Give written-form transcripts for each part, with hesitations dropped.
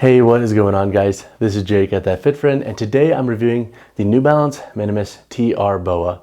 Hey, what is going on, guys? This is Jake at That Fit Friend, and today I'm reviewing the New Balance Minimus TR BOA.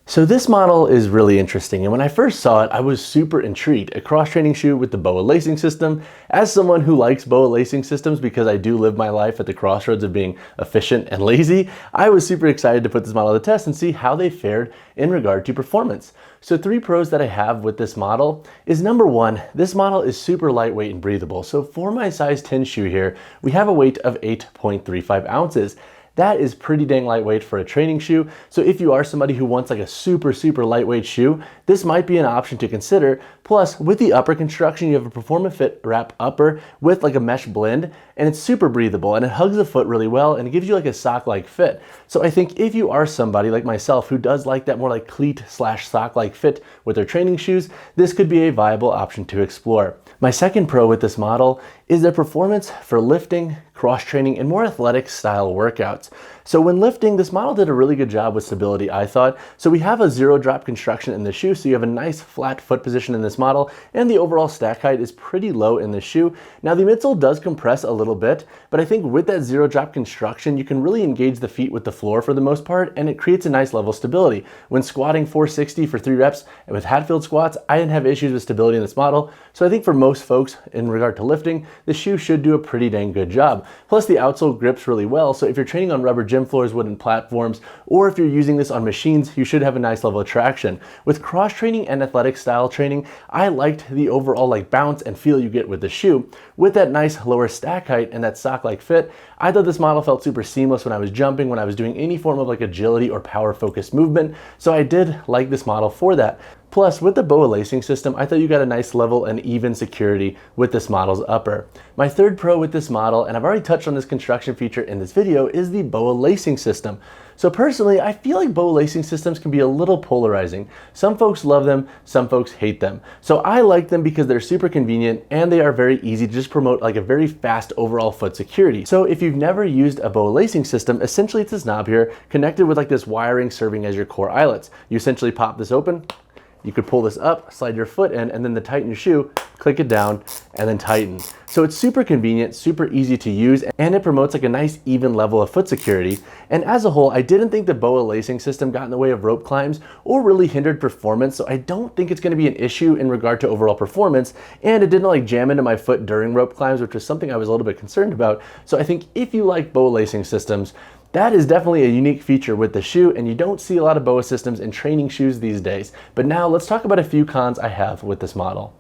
So this model is really interesting, and when I first saw it, I was super intrigued. A cross-training shoe with the BOA lacing system. As someone who likes BOA lacing systems because I do live my life at the crossroads of being efficient and lazy, I was super excited to put this model to the test and see how they fared in regard to performance. So 3 pros that I have with this model is number 1, this model is super lightweight and breathable. So for my size 10 shoe here, we have a weight of 8.35 ounces. That is pretty dang lightweight for a training shoe. So if you are somebody who wants like a super lightweight shoe, this might be an option to consider. Plus, with the upper construction, you have a Performa-Fit wrap upper with like a mesh blend, and it's super breathable and it hugs the foot really well and it gives you like a sock-like fit. So I think if you are somebody like myself who does like that more like cleat/sock-like fit with their training shoes, this could be a viable option to explore. My second pro with this model is their performance for lifting, cross-training, and more athletic style workouts. So when lifting, this model did a really good job with stability, I thought. So we have a 0 drop construction in the shoe, so you have a nice flat foot position in this model, and the overall stack height is pretty low in the shoe. Now the midsole does compress a little bit, but I think with that 0 drop construction, you can really engage the feet with the floor for the most part, and it creates a nice level of stability. When squatting 460 for 3 reps and with Hatfield squats, I didn't have issues with stability in this model. So I think for most folks in regard to lifting, the shoe should do a pretty dang good job. Plus the outsole grips really well, so if you're training on rubber gym floors, wooden platforms, or if you're using this on machines, you should have a nice level of traction. With cross training and athletic style training, I liked the overall like bounce and feel you get with the shoe. With that nice lower stack height and that sock-like fit, I thought this model felt super seamless when I was jumping, when I was doing any form of like agility or power focused movement. So I did like this model for that. Plus, with the BOA lacing system, I thought you got a nice level and even security with this model's upper. My third pro with this model, and I've already touched on this construction feature in this video, is the BOA lacing system. So personally, I feel like BOA lacing systems can be a little polarizing. Some folks love them, some folks hate them. So I like them because they're super convenient and they are very easy to just promote like a very fast overall foot security. So if you've never used a BOA lacing system, essentially it's this knob here connected with like this wiring serving as your core eyelets. You essentially pop this open. You could pull this up, slide your foot in, and then to tighten your shoe, click it down, and then tighten. So it's super convenient, super easy to use, and it promotes like a nice even level of foot security. And as a whole, I didn't think the BOA lacing system got in the way of rope climbs or really hindered performance, so I don't think it's gonna be an issue in regard to overall performance, and it didn't like jam into my foot during rope climbs, which was something I was a little bit concerned about. So I think if you like BOA lacing systems, that is definitely a unique feature with the shoe, and you don't see a lot of BOA systems in training shoes these days. But now let's talk about a few cons I have with this model.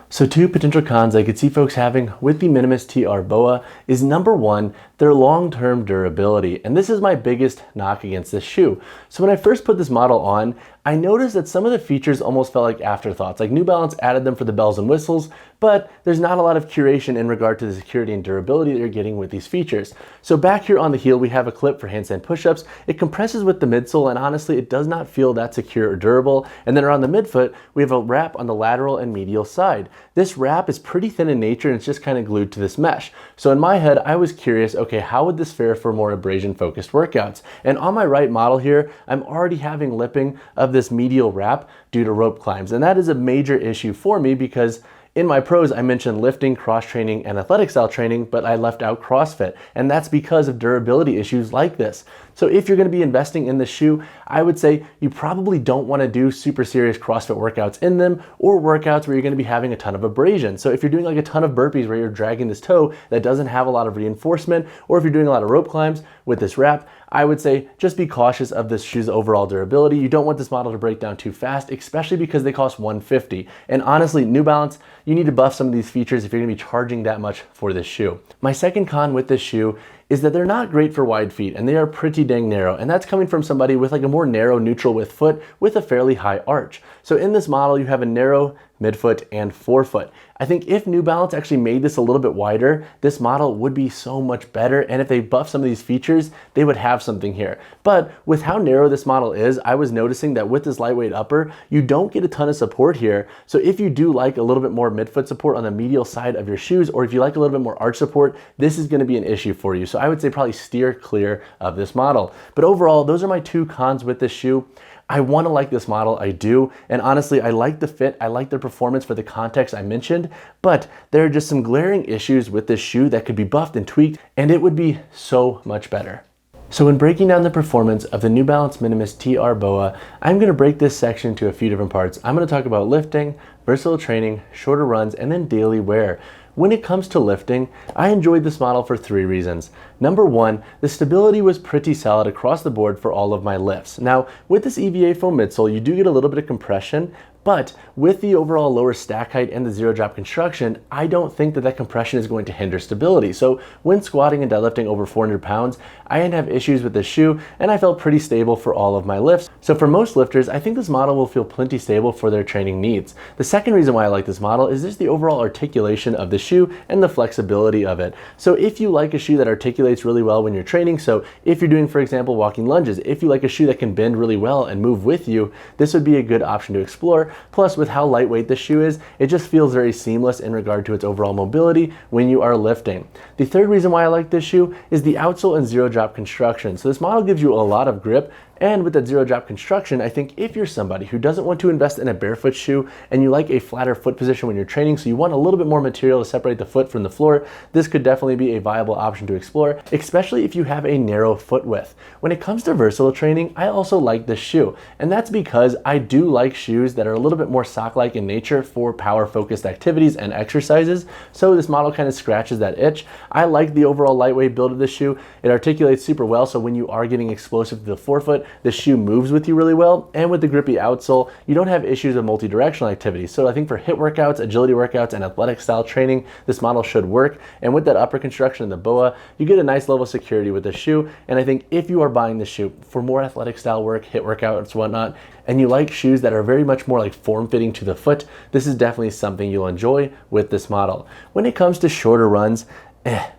So 2 potential cons I could see folks having with the Minimus TR BOA is number 1, their long-term durability. And this is my biggest knock against this shoe. So when I first put this model on, I noticed that some of the features almost felt like afterthoughts. Like New Balance added them for the bells and whistles, but there's not a lot of curation in regard to the security and durability that you're getting with these features. So back here on the heel, we have a clip for handstand push-ups. It compresses with the midsole, and honestly, it does not feel that secure or durable. And then around the midfoot, we have a wrap on the lateral and medial side. This wrap is pretty thin in nature and it's just kind of glued to this mesh. So in my head, I was curious, okay, how would this fare for more abrasion-focused workouts? And on my right model here, I'm already having lipping of this medial wrap due to rope climbs. And that is a major issue for me because in my pros, I mentioned lifting, cross training, and athletic style training, but I left out CrossFit. And that's because of durability issues like this. So if you're gonna be investing in the shoe, I would say you probably don't wanna do super serious CrossFit workouts in them or workouts where you're gonna be having a ton of abrasion. So if you're doing like a ton of burpees where you're dragging this toe that doesn't have a lot of reinforcement, or if you're doing a lot of rope climbs with this wrap, I would say just be cautious of this shoe's overall durability. You don't want this model to break down too fast, especially because they cost $150. And honestly, New Balance, you need to buff some of these features if you're gonna be charging that much for this shoe. My second con with this shoe is that they're not great for wide feet and they are pretty dang narrow. And that's coming from somebody with like a more narrow neutral width foot with a fairly high arch. So in this model, you have a narrow midfoot and forefoot. I think if New Balance actually made this a little bit wider, this model would be so much better. And if they buff some of these features, they would have something here. But with how narrow this model is, I was noticing that with this lightweight upper, you don't get a ton of support here. So if you do like a little bit more midfoot support on the medial side of your shoes, or if you like a little bit more arch support, this is gonna be an issue for you. So I would say probably steer clear of this model. But overall, those are my 2 cons with this shoe. I want to like this model, I do, and honestly, I like the fit, I like the performance for the context I mentioned, but there are just some glaring issues with this shoe that could be buffed and tweaked, and it would be so much better. So when breaking down the performance of the New Balance Minimus TR BOA, I'm going to break this section into a few different parts. I'm going to talk about lifting, versatile training, shorter runs, and then daily wear. When it comes to lifting, I enjoyed this model for 3 reasons. Number 1, the stability was pretty solid across the board for all of my lifts. Now, with this EVA foam midsole, you do get a little bit of compression, but with the overall lower stack height and the zero drop construction, I don't think that compression is going to hinder stability. So when squatting and deadlifting over 400 pounds, I didn't have issues with the shoe and I felt pretty stable for all of my lifts. So for most lifters, I think this model will feel plenty stable for their training needs. The second reason why I like this model is just the overall articulation of the shoe and the flexibility of it. So if you like a shoe that articulates really well when you're training, so if you're doing, for example, walking lunges, if you like a shoe that can bend really well and move with you, this would be a good option to explore. Plus, with how lightweight this shoe is, it just feels very seamless in regard to its overall mobility when you are lifting. The third reason why I like this shoe is the outsole and zero drop construction. So this model gives you a lot of grip, and with that zero drop construction, I think if you're somebody who doesn't want to invest in a barefoot shoe and you like a flatter foot position when you're training, so you want a little bit more material to separate the foot from the floor, this could definitely be a viable option to explore, especially if you have a narrow foot width. When it comes to versatile training, I also like this shoe, and that's because I do like shoes that are a little bit more sock-like in nature for power-focused activities and exercises, so this model kind of scratches that itch. I like the overall lightweight build of this shoe. It articulates super well, so when you are getting explosive to the forefoot, the shoe moves with you really well, and with the grippy outsole, you don't have issues of multi-directional activities. So I think for HIIT workouts, agility workouts, and athletic style training, this model should work. And with that upper construction in the BOA, you get a nice level of security with the shoe. And I think if you are buying this shoe for more athletic style work, HIIT workouts, whatnot, and you like shoes that are very much more like form-fitting to the foot, this is definitely something you'll enjoy with this model. When it comes to shorter runs,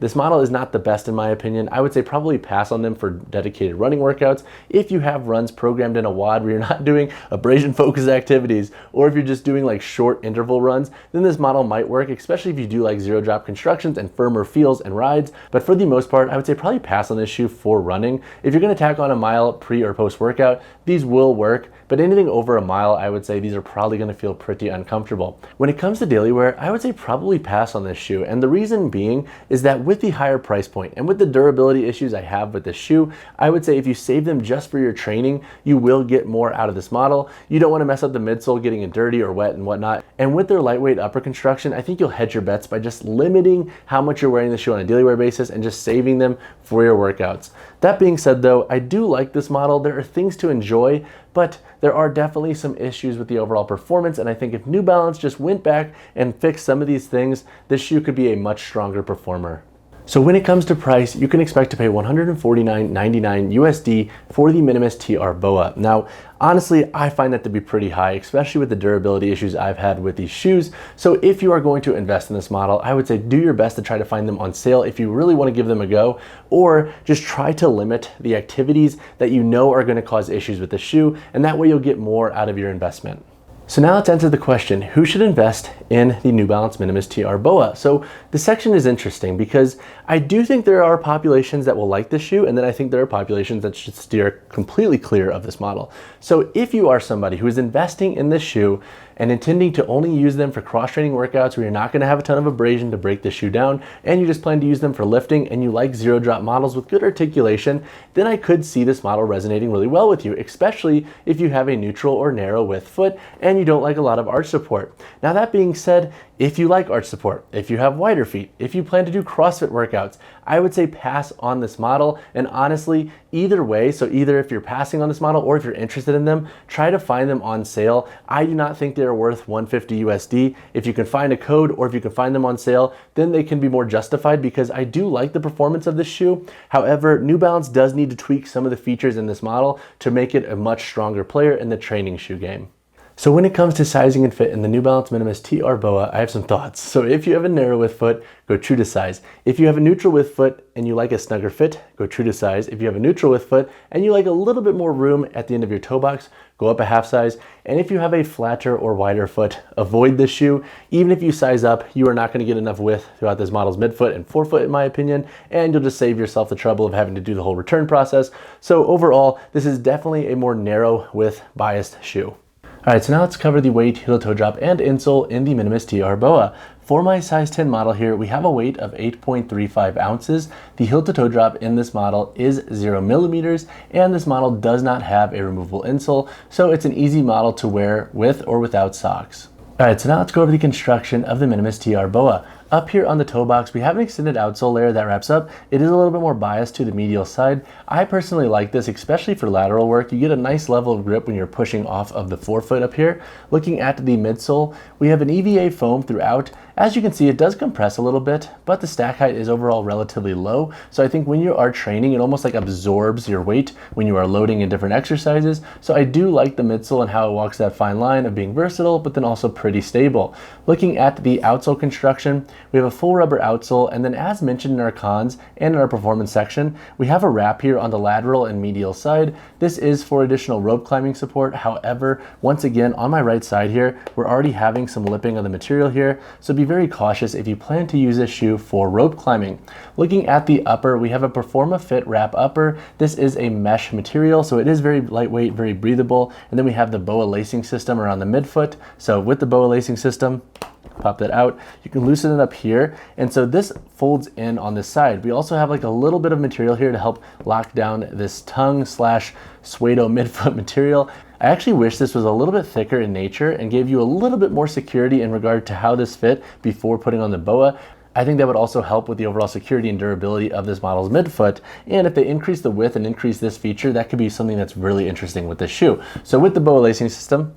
this model is not the best in my opinion. I would say probably pass on them for dedicated running workouts. If you have runs programmed in a WOD where you're not doing abrasion focused activities, or if you're just doing like short interval runs, then this model might work, especially if you do like zero drop constructions and firmer feels and rides. But for the most part, I would say probably pass on this shoe for running. If you're gonna tack on a mile pre or post workout, these will work. But anything over a mile, I would say these are probably gonna feel pretty uncomfortable. When it comes to daily wear, I would say probably pass on this shoe. And the reason being is that with the higher price point and with the durability issues I have with this shoe, I would say if you save them just for your training, you will get more out of this model. You don't wanna mess up the midsole getting it dirty or wet and whatnot. And with their lightweight upper construction, I think you'll hedge your bets by just limiting how much you're wearing the shoe on a daily wear basis and just saving them for your workouts. That being said though, I do like this model. There are things to enjoy, but there are definitely some issues with the overall performance, and I think if New Balance just went back and fixed some of these things, this shoe could be a much stronger performer. So when it comes to price, you can expect to pay $149.99 USD for the Minimus TR BOA. Now, honestly, I find that to be pretty high, especially with the durability issues I've had with these shoes. So if you are going to invest in this model, I would say do your best to try to find them on sale if you really want to give them a go, or just try to limit the activities that you know are going to cause issues with the shoe, and that way you'll get more out of your investment. So now let's answer the question, who should invest in the New Balance Minimus TR BOA? So this section is interesting because I do think there are populations that will like this shoe, and then I think there are populations that should steer completely clear of this model. So if you are somebody who is investing in this shoe and intending to only use them for cross-training workouts where you're not gonna have a ton of abrasion to break the shoe down, and you just plan to use them for lifting, and you like zero drop models with good articulation, then I could see this model resonating really well with you, especially if you have a neutral or narrow width foot and you don't like a lot of arch support. Now that being said, if you like arch support, if you have wider feet, if you plan to do CrossFit workouts, I would say pass on this model. And honestly, either way, so either if you're passing on this model or if you're interested in them, try to find them on sale. I do not think they're worth $150 USD. If you can find a code or if you can find them on sale, then they can be more justified because I do like the performance of this shoe. However, New Balance does need to tweak some of the features in this model to make it a much stronger player in the training shoe game. So when it comes to sizing and fit in the New Balance Minimus TR BOA, I have some thoughts. So if you have a narrow width foot, go true to size. If you have a neutral width foot and you like a snugger fit, go true to size. If you have a neutral width foot and you like a little bit more room at the end of your toe box, go up a half size. And if you have a flatter or wider foot, avoid this shoe. Even if you size up, you are not going to get enough width throughout this model's midfoot and forefoot in my opinion, and you'll just save yourself the trouble of having to do the whole return process. So overall, this is definitely a more narrow width biased shoe. All right, so now let's cover the weight, heel to toe drop, and insole in the Minimus TR BOA. For my size 10 model here, we have a weight of 8.35 ounces. The heel to toe drop in this model is 0 millimeters, and this model does not have a removable insole, so it's an easy model to wear with or without socks. All right, so now let's go over the construction of the Minimus TR BOA. Up here on the toe box, we have an extended outsole layer that wraps up. It is a little bit more biased to the medial side. I personally like this, especially for lateral work. You get a nice level of grip when you're pushing off of the forefoot up here. Looking at the midsole, we have an EVA foam throughout. As you can see, it does compress a little bit, but the stack height is overall relatively low. So I think when you are training, it almost like absorbs your weight when you are loading in different exercises. So I do like the midsole and how it walks that fine line of being versatile, but then also pretty stable. Looking at the outsole construction, we have a full rubber outsole, and then as mentioned in our cons and in our performance section, we have a wrap here on the lateral and medial side. This is for additional rope climbing support. However, once again, on my right side here, we're already having some lipping of the material here, so be very cautious if you plan to use this shoe for rope climbing. Looking at the upper, we have a Performa Fit wrap upper. This is a mesh material, so it is very lightweight, very breathable, and then we have the BOA lacing system around the midfoot. So with the BOA lacing system, pop that out, you can loosen it up here, and so this folds in on this side. We also have like a little bit of material here to help lock down this tongue slash suedo midfoot material. I actually wish this was a little bit thicker in nature and gave you a little bit more security in regard to how this fit before putting on the BOA. I think that would also help with the overall security and durability of this model's midfoot. And if they increase the width and increase this feature, that could be something that's really interesting with this shoe. So with the BOA lacing system,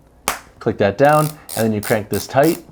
click that down, and then you crank this tight,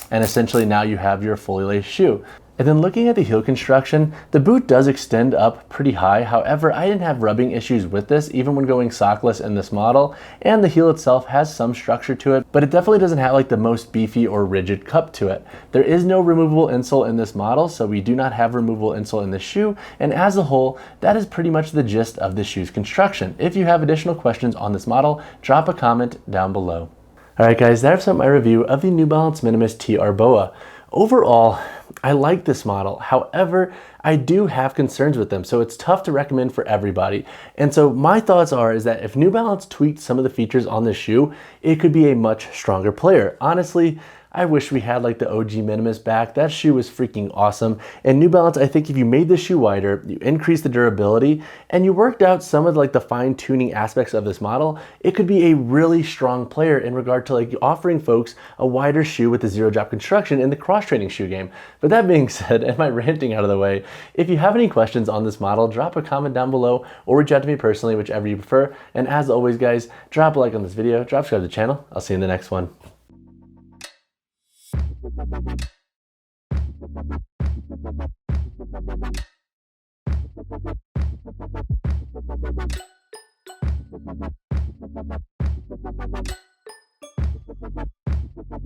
and essentially now you have your fully laced shoe. And then looking at the heel construction, the boot does extend up pretty high. However, I didn't have rubbing issues with this, even when going sockless in this model. And the heel itself has some structure to it, but it definitely doesn't have like the most beefy or rigid cup to it. There is no removable insole in this model, so we do not have removable insole in this shoe. And as a whole, that is pretty much the gist of the shoe's construction. If you have additional questions on this model, drop a comment down below. All right, guys, that wraps up my review of the New Balance Minimus TR BOA. Overall, I like this model. However, I do have concerns with them, so it's tough to recommend for everybody. And so my thoughts is that if New Balance tweaked some of the features on this shoe, it could be a much stronger player. Honestly, I wish we had like the OG Minimus back. That shoe was freaking awesome. And New Balance, I think if you made the shoe wider, you increased the durability, and you worked out some of like the fine tuning aspects of this model, it could be a really strong player in regard to like offering folks a wider shoe with the zero drop construction in the cross training shoe game. But that being said, and my ranting out of the way, if you have any questions on this model, drop a comment down below or reach out to me personally, whichever you prefer. And as always, guys, drop a like on this video, subscribe to the channel. I'll see you in the next one.